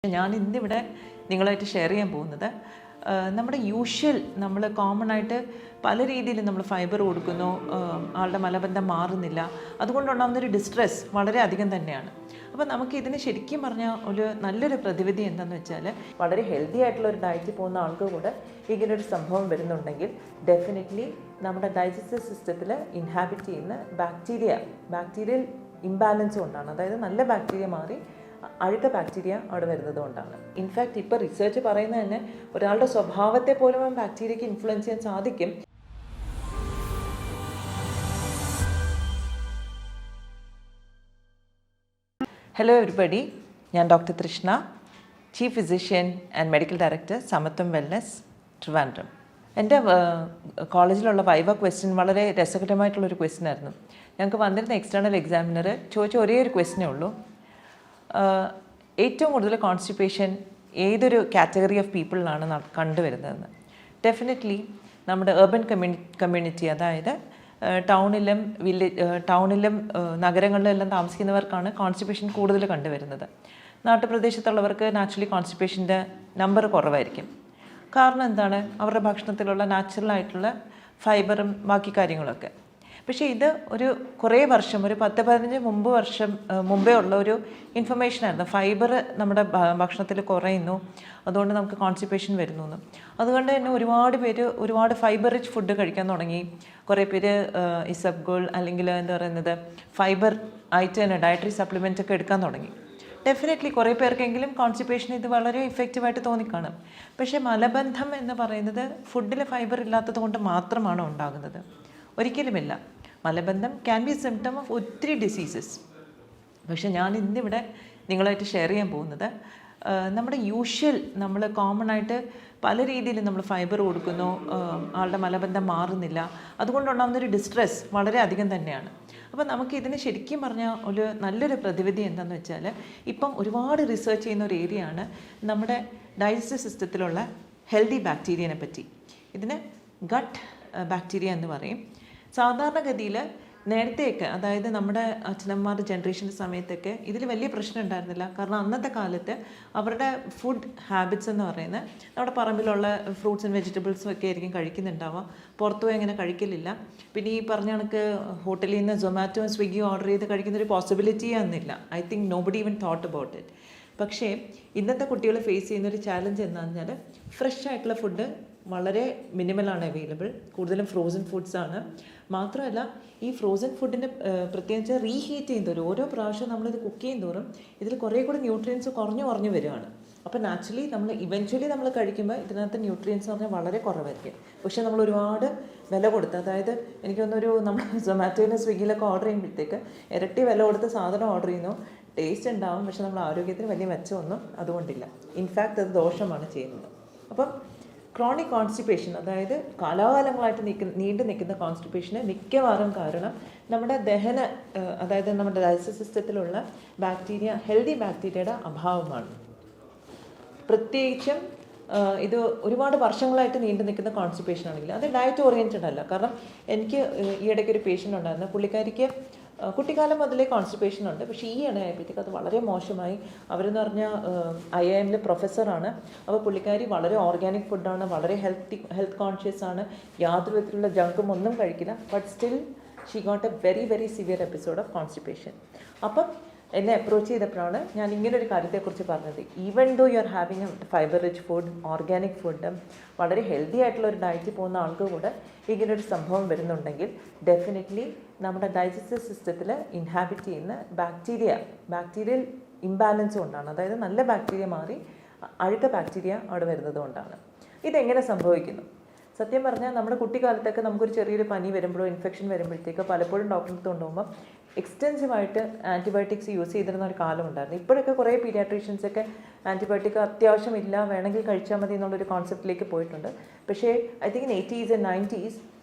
ഞാൻ ഇന്നിവിടെ നിങ്ങളായിട്ട് ഷെയർ ചെയ്യാൻ പോകുന്നത് നമ്മുടെ നമ്മൾ കോമൺ ആയിട്ട് പല രീതിയിൽ നമ്മൾ ഫൈബർ കൊടുക്കുന്നു, ആളുടെ മലബന്ധം മാറുന്നില്ല, അതുകൊണ്ടുണ്ടാകുന്നൊരു ഡിസ്ട്രെസ് വളരെ അധികം തന്നെയാണ്. അപ്പോൾ നമുക്ക് ഇതിന് ശരിക്കും പറഞ്ഞാൽ ഒരു നല്ലൊരു പ്രതിവിധി എന്താണെന്ന് വെച്ചാൽ, വളരെ ഹെൽത്തി ആയിട്ടുള്ള ഒരു ഡയറ്റിൽ പോകുന്ന ആൾക്ക് കൂടെ ഇങ്ങനൊരു സംഭവം വരുന്നുണ്ടെങ്കിൽ ഡെഫിനറ്റ്ലി നമ്മുടെ ഡൈജസ്റ്റീവ് സിസ്റ്റത്തിൽ ഇൻഹാബിറ്റ് ചെയ്യുന്ന ബാക്ടീരിയൽ ഇംബാലൻസ് കൊണ്ടാണ്. അതായത് നല്ല ബാക്ടീരിയ മാറി അഴുക്ക ബാക്ടീരിയ അവിടെ വരുന്നത് കൊണ്ടാണ്. ഇൻഫാക്റ്റ് ഇപ്പോൾ റിസർച്ച് പറയുന്നത് തന്നെ ഒരാളുടെ സ്വഭാവത്തെ പോലും ആ ബാക്ടീരിയക്ക് ഇൻഫ്ലുവൻസ് ചെയ്യാൻ സാധിക്കും. ഹലോ എവരിബഡി, ഞാൻ doctor Trishna, chief physician and medical director, Samatvam wellness, Trivandrum. എൻ്റെ കോളേജിലുള്ള വൈവ ക്വസ്റ്റ്യൻ വളരെ രസകരമായിട്ടുള്ളൊരു ക്വസ്റ്റ്യൻ ആയിരുന്നു. ഞങ്ങൾക്ക് വന്നിരുന്ന എക്സ്റ്റേണൽ എക്സാമിനർ ചോദിച്ച ഒരേ ഒരു ക്വസ്റ്റ്യനേ ഉള്ളൂ: ഏറ്റവും കൂടുതൽ കോൺസ്റ്റിപ്പേഷൻ ഏതൊരു കാറ്റഗറി ഓഫ് പീപ്പിളിലാണ് കണ്ടുവരുന്നതെന്ന്. ഡെഫിനറ്റ്ലി നമ്മുടെ ഏർബൻ കമ്മ്യൂണിറ്റി, അതായത് ടൗണിലും നഗരങ്ങളിലും എല്ലാം താമസിക്കുന്നവർക്കാണ് കോൺസ്റ്റിപ്പേഷൻ കൂടുതൽ കണ്ടുവരുന്നത്. നാട്ടുപ്രദേശത്തുള്ളവർക്ക് നാച്ചുറലി കോൺസ്റ്റിപ്പേഷൻ്റെ നമ്പർ കുറവായിരിക്കും. കാരണം എന്താണ്? അവരുടെ ഭക്ഷണത്തിലുള്ള നാച്ചുറലായിട്ടുള്ള ഫൈബറും ബാക്കി കാര്യങ്ങളൊക്കെ. പക്ഷേ ഇത് കുറേ വർഷം, ഒരു 10-15 വർഷം മുമ്പേ ഉള്ള ഒരു ഇൻഫർമേഷനായിരുന്നു. ഫൈബർ നമ്മുടെ ഭക്ഷണത്തിൽ കുറയുന്നു, അതുകൊണ്ട് നമുക്ക് കോൺസ്റ്റിപ്പേഷൻ വരുന്നു എന്ന്. അതുകൊണ്ട് തന്നെ ഒരുപാട് ഫൈബർ റിച്ച് ഫുഡ് കഴിക്കാൻ തുടങ്ങി. കുറേ പേര് ഇസബ്ഗോൾ അല്ലെങ്കിൽ എന്താ പറയുന്നത് ഫൈബർ ആയിട്ട് തന്നെ ഡയറ്ററി സപ്ലിമെൻ്റ് ഒക്കെ എടുക്കാൻ തുടങ്ങി. ഡെഫിനറ്റ്ലി കുറേ പേർക്കെങ്കിലും കോൺസ്റ്റിപ്പേഷൻ ഇത് വളരെ ഇഫക്റ്റീവായിട്ട് തോന്നിക്കാണും. പക്ഷേ മലബന്ധം എന്ന് പറയുന്നത് ഫുഡിൽ ഫൈബർ ഇല്ലാത്തത് കൊണ്ട് മാത്രമാണോ ഉണ്ടാകുന്നത്? ഒരിക്കലുമില്ല. മലബന്ധം ക്യാൻ ബി സിംറ്റം ഓഫ് ഒത്തിരി ഡിസീസസ്. പക്ഷെ ഞാൻ ഇന്നിവിടെ നിങ്ങളായിട്ട് ഷെയർ ചെയ്യാൻ പോകുന്നത് നമ്മുടെ നമ്മൾ കോമൺ ആയിട്ട് പല രീതിയിൽ നമ്മൾ ഫൈബർ കൊടുക്കുന്നു, ആളുടെ മലബന്ധം മാറുന്നില്ല, അതുകൊണ്ടുണ്ടാകുന്നൊരു ഡിസ്ട്രെസ് വളരെ അധികം തന്നെയാണ്. അപ്പോൾ നമുക്ക് ഇതിന് ശരിക്കും പറഞ്ഞാൽ ഒരു നല്ലൊരു പ്രതിവിധി എന്താണെന്ന് വെച്ചാൽ, ഇപ്പം ഒരുപാട് റിസർച്ച് ചെയ്യുന്ന ഒരു ഏരിയയാണ് നമ്മുടെ ഡൈജസ്റ്റീവ് സിസ്റ്റത്തിലുള്ള ഹെൽത്തി ബാക്ടീരിയനെ പറ്റി. ഇതിന് ഗട്ട് ബാക്ടീരിയ എന്ന് പറയും. സാധാരണഗതിയിൽ നേരത്തെയൊക്കെ, അതായത് നമ്മുടെ അച്ഛനമ്മമാരുടെ ജനറേഷൻ്റെ സമയത്തൊക്കെ ഇതിൽ വലിയ പ്രശ്നം ഉണ്ടായിരുന്നില്ല. കാരണം അന്നത്തെ കാലത്ത് അവരുടെ ഫുഡ് ഹാബിറ്റ്സ് എന്ന് പറയുന്നത് നമ്മുടെ പറമ്പിലുള്ള ഫ്രൂട്ട്സ് ആൻഡ് വെജിറ്റബിൾസും ഒക്കെ ആയിരിക്കും കഴിക്കുന്നുണ്ടാവുക. പുറത്തുപോയി അങ്ങനെ കഴിക്കലില്ല. പിന്നെ ഈ പറഞ്ഞ കണക്ക് ഹോട്ടലിൽ നിന്ന് സൊമാറ്റോയും സ്വിഗ്ഗിയും ഓർഡർ ചെയ്ത് കഴിക്കുന്നൊരു പോസിബിലിറ്റി ഒന്നുമില്ല. I think nobody even thought about it. പക്ഷേ ഇന്നത്തെ കുട്ടികൾ ഫേസ് ചെയ്യുന്നൊരു ചാലഞ്ച് എന്താണെന്ന് പറഞ്ഞാൽ, ഫ്രഷ് ആയിട്ടുള്ള ഫുഡ് വളരെ മിനിമലാണ് അവൈലബിൾ. കൂടുതലും ഫ്രോസൺ ഫുഡ്സാണ്. മാത്രമല്ല ഈ ഫ്രോസൺ ഫുഡിൻ്റെ പ്രത്യേകിച്ച് റീഹീറ്റ് ചെയ്യുന്നതോറും, ഓരോ പ്രാവശ്യം നമ്മളിത് കുക്ക് ചെയ്യുന്നതോറും ഇതിൽ കുറേ കൂടി ന്യൂട്രിയൻസ് കുറഞ്ഞു വരികയാണ്. അപ്പോൾ നാച്ചുറലി നമ്മൾ കഴിക്കുമ്പോൾ ഇതിനകത്ത് ന്യൂട്രിയൻസ് എന്ന് പറഞ്ഞാൽ വളരെ കുറവായിരിക്കും. പക്ഷേ നമ്മൾ ഒരുപാട് വില കൊടുത്ത്, അതായത് എനിക്ക് തോന്നുന്നൊരു നമ്മൾ സൊമാറ്റോയിലും സ്വിഗ്ഗിയിലൊക്കെ ഓർഡർ ചെയ്യുമ്പോഴത്തേക്ക് ഇരട്ടി വില കൊടുത്ത് സാധനം ഓർഡർ ചെയ്യുന്നു. ടേസ്റ്റ് ഉണ്ടാവും, പക്ഷേ നമ്മൾ ആരോഗ്യത്തിന് വലിയ മെച്ചമൊന്നും അതുകൊണ്ടില്ല. ഇൻഫാക്റ്റ് അത് ദോഷമാണ് ചെയ്യുന്നത്. അപ്പം ക്രോണിക് കോൺസ്റ്റിപ്പേഷൻ, അതായത് കാലാകാലങ്ങളായിട്ട് നീണ്ടു നിൽക്കുന്ന കോൺസ്റ്റിപ്പേഷന് മിക്കവാറും കാരണം നമ്മുടെ അതായത് നമ്മുടെ ഡൈജസ്റ്റീവ് സിസ്റ്റത്തിലുള്ള ഹെൽത്തി ബാക്ടീരിയയുടെ അഭാവമാണ്. പ്രത്യേകിച്ചും ഇത് ഒരുപാട് വർഷങ്ങളായിട്ട് നീണ്ടു നിൽക്കുന്ന കോൺസ്റ്റിപ്പേഷൻ ആണെങ്കിൽ അത് ഡയറ്റ് ഓറിയൻറ്റഡ് അല്ല. കാരണം എനിക്ക് ഈയിടയ്ക്ക് ഒരു പേഷ്യൻ്റ് ഉണ്ടായിരുന്നു. പുള്ളിക്കാരിക്ക് കുട്ടിക്കാലം മുതലേ കോൺസ്റ്റിപ്പേഷൻ ഉണ്ട്. പക്ഷേ ഈ ഇടയായപ്പോഴത്തേക്ക് അത് വളരെ മോശമായി. അവരെന്ന് പറഞ്ഞാൽ IIM പ്രൊഫസറാണ്. അപ്പോൾ പുള്ളിക്കാരി വളരെ ഓർഗാനിക് ഫുഡാണ്, വളരെ ഹെൽത്ത് കോൺഷ്യസ് ആണ്, യാതൊരു വിധത്തിലുള്ള ജങ്കും ഒന്നും കഴിക്കില്ല. But still she got a very very severe episode of constipation. അപ്പം എന്നെ അപ്രോച്ച് ചെയ്തപ്പോഴാണ് ഞാൻ ഇങ്ങനൊരു കാര്യത്തെക്കുറിച്ച് പറഞ്ഞത്. Even though you are having a fibre rich food, organic food, വളരെ ഹെൽത്തി ആയിട്ടുള്ള ഒരു ഡയറ്റിൽ പോകുന്ന ആൾക്ക് കൂടെ ഇങ്ങനൊരു സംഭവം വരുന്നുണ്ടെങ്കിൽ ഡെഫിനറ്റ്ലി നമ്മുടെ ഡൈജസ്റ്റീവ് സിസ്റ്റത്തിൽ ഇൻഹാബിറ്റ് ചെയ്യുന്ന ബാക്ടീരിയൽ ഇംബാലൻസ് കൊണ്ടാണ്. അതായത് നല്ല ബാക്ടീരിയ മാറി അഴുക്ക ബാക്ടീരിയ അവിടെ വരുന്നത് കൊണ്ടാണ്. ഇതെങ്ങനെ സംഭവിക്കുന്നു? സത്യം പറഞ്ഞാൽ നമ്മുടെ കുട്ടിക്കാലത്തൊക്കെ നമുക്കൊരു ചെറിയൊരു പനി വരുമ്പോഴോ ഇൻഫെക്ഷൻ വരുമ്പോഴത്തേക്ക് പലപ്പോഴും ഡോക്ടറെ അടുത്ത് കൊണ്ടുപോകുമ്പോൾ എക്സ്റ്റെൻസീവായിട്ട് ആൻറ്റിബയോട്ടിക്സ് യൂസ് ചെയ്തിരുന്ന ഒരു കാലം ഉണ്ടായിരുന്നു. ഇപ്പോഴൊക്കെ കുറേ പീഡിയാട്രീഷ്യൻസൊക്കെ ആൻറ്റിബയോട്ടിക് അത്യാവശ്യമില്ല, വേണമെങ്കിൽ കഴിച്ചാൽ മതി എന്നുള്ളൊരു കോൺസെപ്റ്റിലേക്ക് പോയിട്ടുണ്ട്. പക്ഷേ I think 80s and 90s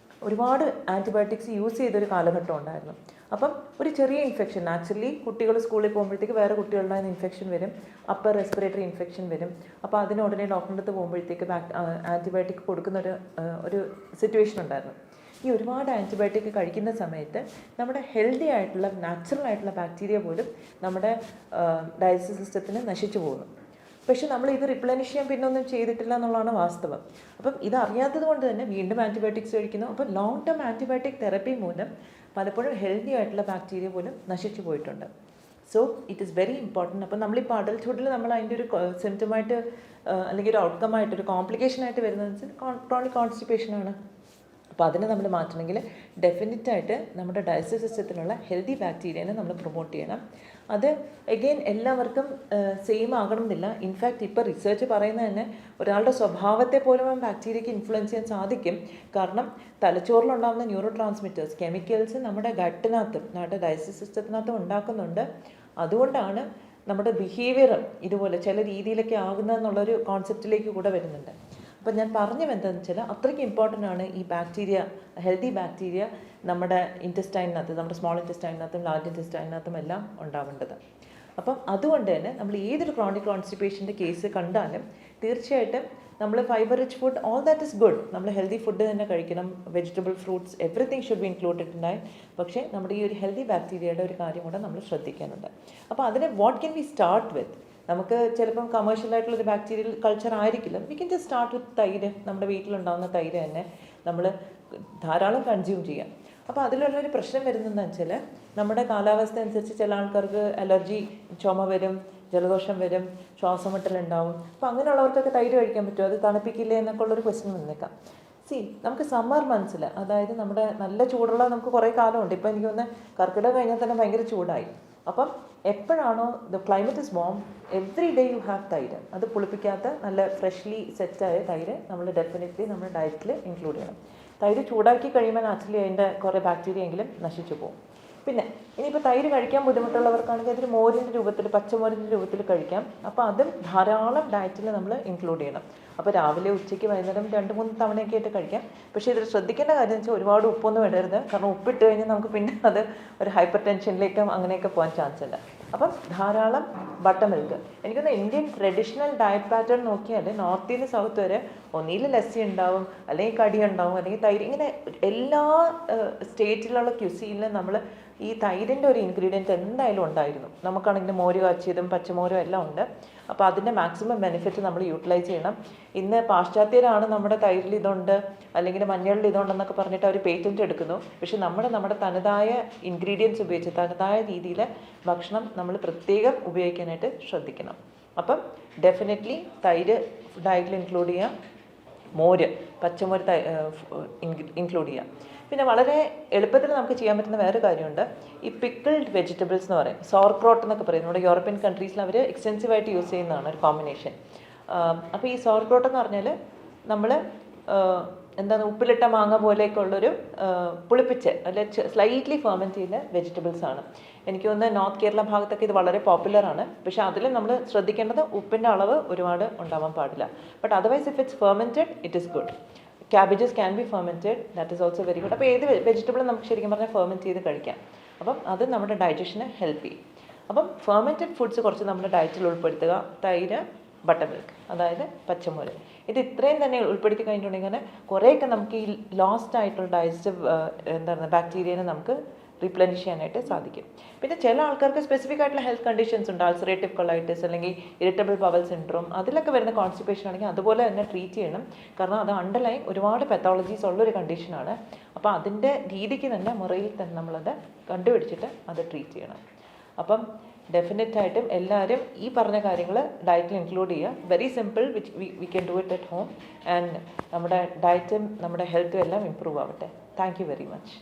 ഒരുപാട് ആൻറ്റിബയോട്ടിക്സ് യൂസ് ചെയ്തൊരു കാലഘട്ടം ഉണ്ടായിരുന്നു. അപ്പം ഒരു ചെറിയ ഇൻഫെക്ഷൻ, നാച്ചുറലി കുട്ടികൾ സ്കൂളിൽ പോകുമ്പോഴത്തേക്ക് വേറെ കുട്ടികളുടെ ഇൻഫെക്ഷൻ വരും, അപ്പർ റെസ്പിറേറ്ററി ഇൻഫെക്ഷൻ വരും. അപ്പോൾ അതിന് ഉടനെ ഡോക്ടറിൻ്റെ അടുത്ത് പോകുമ്പോഴത്തേക്ക് ആൻറ്റിബയോട്ടിക് കൊടുക്കുന്ന ഒരു സിറ്റുവേഷൻ ഉണ്ടായിരുന്നു. ഈ ഒരുപാട് ആൻറ്റിബയോട്ടിക് കഴിക്കുന്ന സമയത്ത് നമ്മുടെ ഹെൽത്തി ആയിട്ടുള്ള നാച്ചുറൽ ആയിട്ടുള്ള ബാക്ടീരിയ പോലും നമ്മുടെ ഡൈജസ്റ്റീവ് സിസ്റ്റത്തിന് നശിച്ചു പോകുന്നു. പക്ഷെ നമ്മൾ ഇത് റിപ്ലനിഷ് ചെയ്യാൻ പിന്നെ ഒന്നും ചെയ്തിട്ടില്ല എന്നുള്ളതാണ് വാസ്തവം. അപ്പം ഇതറിയാത്തത് കൊണ്ട് തന്നെ വീണ്ടും ആൻറ്റിബയോട്ടിക്സ് കഴിക്കുന്നു. അപ്പം ലോങ് ടേം ആൻറ്റിബയോട്ടിക് തെറപ്പി മൂലം പലപ്പോഴും ഹെൽത്തി ആയിട്ടുള്ള ബാക്ടീരിയ പോലും നശിച്ചു പോയിട്ടുണ്ട്. So it is very important. അപ്പം നമ്മളിപ്പോൾ അഡൽട്ട്ഹുഡിൽ നമ്മൾ അതിൻ്റെ ഒരു സിംറ്റമായിട്ട് അല്ലെങ്കിൽ ഒരു ഔട്ട്കം ഒരു കോംപ്ലിക്കേഷനായിട്ട് വരുന്നത് ക്രോണിക് കോൺസ്റ്റിപ്പേഷനാണ്. അപ്പോൾ അതിനെ നമ്മൾ മാറ്റണമെങ്കിൽ ഡെഫിനറ്റായിട്ട് നമ്മുടെ ഡൈജസ്റ്റീവ് സിസ്റ്റത്തിലുള്ള ഹെൽത്തി ബാക്ടീരിയനെ നമ്മൾ പ്രൊമോട്ട് ചെയ്യണം. അത് എഗെയിൻ എല്ലാവർക്കും സെയിം ആകണമെന്നില്ല. ഇൻഫാക്റ്റ് ഇപ്പോൾ റിസർച്ച് പറയുന്നത് തന്നെ ഒരാളുടെ സ്വഭാവത്തെ പോലും ആ ബാക്ടീരിയയ്ക്ക് ഇൻഫ്ലുവൻസ് ചെയ്യാൻ സാധിക്കും. കാരണം തലച്ചോറിലുണ്ടാകുന്ന ന്യൂറോ ട്രാൻസ്മിറ്റേഴ്സ് കെമിക്കൽസ് നമ്മുടെ ഗട്ടിനകത്തും നമ്മുടെ ഡൈജസ്റ്റീവ് സിസ്റ്റത്തിനകത്തും ഉണ്ടാക്കുന്നുണ്ട്. അതുകൊണ്ടാണ് നമ്മുടെ ബിഹേവിയറും ഇതുപോലെ ചില രീതിയിലൊക്കെ ആകുന്നതെന്നുള്ളൊരു കോൺസെപ്റ്റിലേക്ക് കൂടെ വരുന്നുണ്ട്. അപ്പം ഞാൻ പറഞ്ഞത് എന്താണെന്ന് വെച്ചാൽ അത്രയ്ക്ക് ഇമ്പോർട്ടൻ്റ് ആണ് ഈ ബാക്ടീരിയ, ഹെൽത്തി ബാക്ടീരിയ നമ്മുടെ ഇൻറ്റസ്റ്റൈനകത്ത്, നമ്മുടെ സ്മോൾ ഇൻറ്റസ്റ്റൈനകത്തും ലാർജ് ഇൻറ്റസ്റ്റൈനകത്തും എല്ലാം ഉണ്ടാവേണ്ടത്. അപ്പം അതുകൊണ്ട് തന്നെ നമ്മൾ ഏതൊരു ക്രോണിക് കോൺസ്റ്റിപ്പേഷൻ്റെ കേസ് കണ്ടാലും തീർച്ചയായിട്ടും നമ്മൾ fibre rich food, all that is good, നമ്മൾ ഹെൽത്തി ഫുഡ് തന്നെ കഴിക്കണം. Vegetable, fruits, everything should be included in diet. പക്ഷേ നമ്മുടെ ഈ ഒരു ഹെൽത്തി ബാക്ടീരിയയുടെ ഒരു കാര്യം കൂടെ നമ്മൾ ശ്രദ്ധിക്കാനുണ്ട്. അപ്പോൾ അതിനെ what can we start with? നമുക്ക് ചിലപ്പം കമേഴ്ഷ്യലായിട്ടുള്ളൊരു ബാക്ടീരിയൽ കൾച്ചർ ആയിരിക്കില്ല. We can just start with തൈര്. നമ്മുടെ വീട്ടിലുണ്ടാകുന്ന തൈര് തന്നെ നമ്മൾ ധാരാളം കൺസ്യൂം ചെയ്യാം. അപ്പോൾ അതിലുള്ളൊരു പ്രശ്നം വരുന്നതെന്ന് വെച്ചാൽ നമ്മുടെ കാലാവസ്ഥ അനുസരിച്ച് ചില ആൾക്കാർക്ക് അലർജി, ചുമ വരും, ജലദോഷം വരും, ശ്വാസമുട്ടലുണ്ടാവും. അപ്പോൾ അങ്ങനെയുള്ളവർക്കൊക്കെ തൈര് കഴിക്കാൻ പറ്റുമോ, അത് തണുപ്പിക്കില്ലേ എന്നൊക്കെ ഉള്ളൊരു ക്വസ്റ്റ്യൻ വന്നേക്കാം. നമുക്ക് സമ്മർ മന്ത്സിൽ, അതായത് നമ്മുടെ നല്ല ചൂടുള്ള നമുക്ക് കുറേ കാലമുണ്ട്. ഇപ്പോൾ എനിക്ക് തോന്നുന്നത് കർക്കിടകം കഴിഞ്ഞാൽ തന്നെ ഭയങ്കര ചൂടായി. അപ്പം എപ്പോഴാണോ the climate is warm, every day you have തൈര്. അത് പുളിപ്പിക്കാത്ത നല്ല ഫ്രഷ്ലി സെറ്റായ തൈര് നമ്മൾ ഡെഫിനറ്റ്ലി നമ്മുടെ ഡയറ്റിൽ ഇൻക്ലൂഡ് ചെയ്യണം. തൈര് ചൂടാക്കി കഴിയുമ്പോൾ നാച്ചുറലി അതിൻ്റെ കുറേ ബാക്ടീരിയ എങ്കിലും നശിച്ചു പോകും. പിന്നെ ഇനിയിപ്പോൾ തൈര് കഴിക്കാൻ ബുദ്ധിമുട്ടുള്ളവർക്കാണെങ്കിൽ അതൊരു മോരിൻ്റെ രൂപത്തിൽ, പച്ചമോരിൻ്റെ രൂപത്തിൽ കഴിക്കാം. അപ്പോൾ അതും ധാരാളം ഡയറ്റിൽ നമ്മൾ ഇൻക്ലൂഡ് ചെയ്യണം. അപ്പോൾ രാവിലെ, ഉച്ചയ്ക്ക്, വൈകുന്നേരം 2-3 തവണയൊക്കെ ആയിട്ട് കഴിക്കാം. പക്ഷേ ഇതിൽ ശ്രദ്ധിക്കേണ്ട കാര്യം എന്ന് വെച്ചാൽ ഒരുപാട് ഉപ്പൊന്നും ഇടരുത്. കാരണം ഉപ്പിട്ട് കഴിഞ്ഞാൽ നമുക്ക് പിന്നെ അത് ഒരു ഹൈപ്പർ ടെൻഷനിലേക്കും അങ്ങനെയൊക്കെ പോകാൻ ചാൻസ് ഉണ്ട്. അപ്പം ധാരാളം ബട്ടർ മിൽക്ക്. എനിക്കൊന്ന് ഇന്ത്യൻ ട്രഡീഷണൽ ഡയറ്റ് പാറ്റേൺ നോക്കിയാൽ നോർത്തിൽ നിന്ന് സൗത്ത് വരെ ഒന്നിൽ ലസ്സി ഉണ്ടാവും, അല്ലെങ്കിൽ കടി ഉണ്ടാവും, അല്ലെങ്കിൽ തൈര്. ഇങ്ങനെ എല്ലാ സ്റ്റേറ്റിലുള്ള ക്യുസീനിലും നമ്മൾ ഈ തൈരിൻ്റെ ഒരു ഇൻഗ്രീഡിയൻറ്റ് എന്തായാലും ഉണ്ടായിരുന്നു. നമുക്കാണെങ്കിൽ മോര് കാച്ചിയതും പച്ചമോരും എല്ലാം ഉണ്ട്. അപ്പോൾ അതിൻ്റെ മാക്സിമം ബെനിഫിറ്റ് നമ്മൾ യൂട്ടിലൈസ് ചെയ്യണം. ഇന്ന് പാശ്ചാത്യരാണ് നമ്മുടെ തൈരിൽ ഇതുണ്ട് അല്ലെങ്കിൽ മഞ്ഞളിൽ ഇതുണ്ടെന്നൊക്കെ പറഞ്ഞിട്ട് അവർ പേറ്റൻറ്റ് എടുക്കുന്നു. പക്ഷെ നമ്മുടെ തനതായ ഇൻഗ്രീഡിയൻസ് ഉപയോഗിച്ച് തനതായ രീതിയിൽ ഭക്ഷണം നമ്മൾ പ്രത്യേകം ഉപയോഗിക്കാനായിട്ട് ശ്രദ്ധിക്കണം. അപ്പം ഡെഫിനറ്റ്ലി തൈര് ഡയറ്റിൽ ഇൻക്ലൂഡ് ചെയ്യാം, മോര്, പച്ചമോര് ഇൻക്ലൂഡ് ചെയ്യാം. പിന്നെ വളരെ എളുപ്പത്തിൽ നമുക്ക് ചെയ്യാൻ പറ്റുന്ന വേറെ കാര്യമുണ്ട്. ഈ പിക്കിൾഡ് വെജിറ്റബിൾസ് എന്ന് പറയും, സോർക്രോട്ട് എന്നൊക്കെ പറയും. നമ്മുടെ യൂറോപ്യൻ കൺട്രീസിൽ അവർ എക്സ്റ്റെൻസീവായിട്ട് യൂസ് ചെയ്യുന്നതാണ് ഒരു കോമ്പിനേഷൻ. അപ്പോൾ ഈ സോർക്രോട്ട് എന്ന് പറഞ്ഞാൽ നമ്മൾ എന്താണ് ഉപ്പിലിട്ട മാങ്ങ പോലെയൊക്കെ ഉള്ളൊരു പുളിപ്പിച്ച് അല്ലെ സ്ലൈറ്റ്ലി ഫെർമെൻറ്റ് ചെയ്ത വെജിറ്റബിൾസ് ആണ്. എനിക്ക് തോന്നുന്നത് നോർത്ത് കേരള ഭാഗത്തൊക്കെ ഇത് വളരെ പോപ്പുലറാണ്. പക്ഷെ അതിൽ നമ്മൾ ശ്രദ്ധിക്കേണ്ടത് ഉപ്പിൻ്റെ അളവ് ഒരുപാട് ഉണ്ടാവാൻ പാടില്ല. But otherwise if it's fermented it is good. Cabbages can be fermented, that is also very good. അപ്പോൾ ഏത് വെജിറ്റബിൾ നമുക്ക് ശരിക്കും പറഞ്ഞാൽ ഫെർമെൻറ്റ് ചെയ്ത് കഴിക്കാം. അപ്പം അത് നമ്മുടെ ഡൈജഷനെ ഹെൽപ്പ് ചെയ്യും. അപ്പം ഫെർമെൻറ്റഡ് ഫുഡ്സ് കുറച്ച് നമ്മുടെ ഡയറ്റിൽ ഉൾപ്പെടുത്തുക. തൈര്, ബട്ടർ മിൽക്ക്, അതായത് പച്ചമോര്, ഇത് ഇത്രയും തന്നെ ഉൾപ്പെടുത്തി കഴിഞ്ഞിട്ടുണ്ടെങ്കിൽ കുറേയൊക്കെ നമുക്ക് ഈ ലോസ്റ്റ് ആയിട്ടുള്ള ഡൈജസ്റ്റീവ് ബാക്ടീരിയനെ നമുക്ക് റീപ്ലനിഷ് ചെയ്യാനായിട്ട് സാധിക്കും. പിന്നെ ചില ആൾക്കാർക്ക് സ്പെസിഫിക് ആയിട്ടുള്ള ഹെൽത്ത് കണ്ടീഷൻസ് ഉണ്ട്, അൾസറേറ്റീവ് കൊളൈറ്റിസ് അല്ലെങ്കിൽ ഇറിറ്റബിൾ ബവൽ സിൻഡ്രോം, അതിലൊക്കെ വരുന്ന കോൺസ്റ്റിപ്പേഷൻ ആണെങ്കിൽ അതുപോലെ തന്നെ ട്രീറ്റ് ചെയ്യണം. കാരണം അത് അണ്ടർലൈൻ ഒരുപാട് പെത്തോളജീസ് ഉള്ളൊരു കണ്ടീഷനാണ്. അപ്പോൾ അതിൻ്റെ രീതിക്ക് തന്നെ മുറയിൽ തന്നെ നമ്മളത് കണ്ടുപിടിച്ചിട്ട് അത് ട്രീറ്റ് ചെയ്യണം. അപ്പം ഡെഫിനറ്റായിട്ടും എല്ലാവരും ഈ പറഞ്ഞ കാര്യങ്ങൾ ഡയറ്റിൽ ഇൻക്ലൂഡ് ചെയ്യുക. Very simple, which we can do it at home. And നമ്മുടെ ഡയറ്റും നമ്മുടെ ഹെൽത്തും എല്ലാം ഇമ്പ്രൂവ് ആവട്ടെ. Thank you very much.